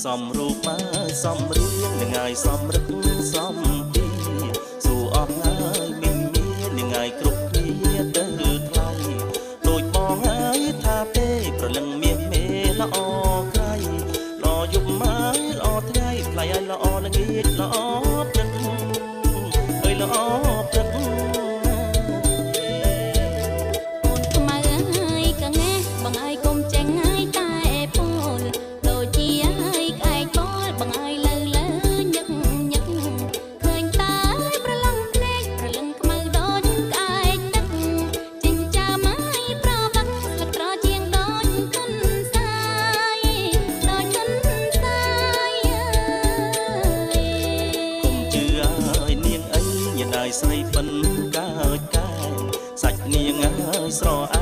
សំរូបមកសំរៀងនឹងងាយសំរឹកសំពីសួរអស់ហើយមិនមាននឹងងាយគ្រប់គ្នាទៅថ្លៃដូចបងហើយថាទេប្រលឹងមានមេល្អក្រៃល្អយប់មកល្អថ្ងៃថ្លៃឲ្យល្អល្ងាចល្អព្រឹកអើយល្អព្រឹកស្រីពិនកើតកែសាច់នាងហើយស្រអ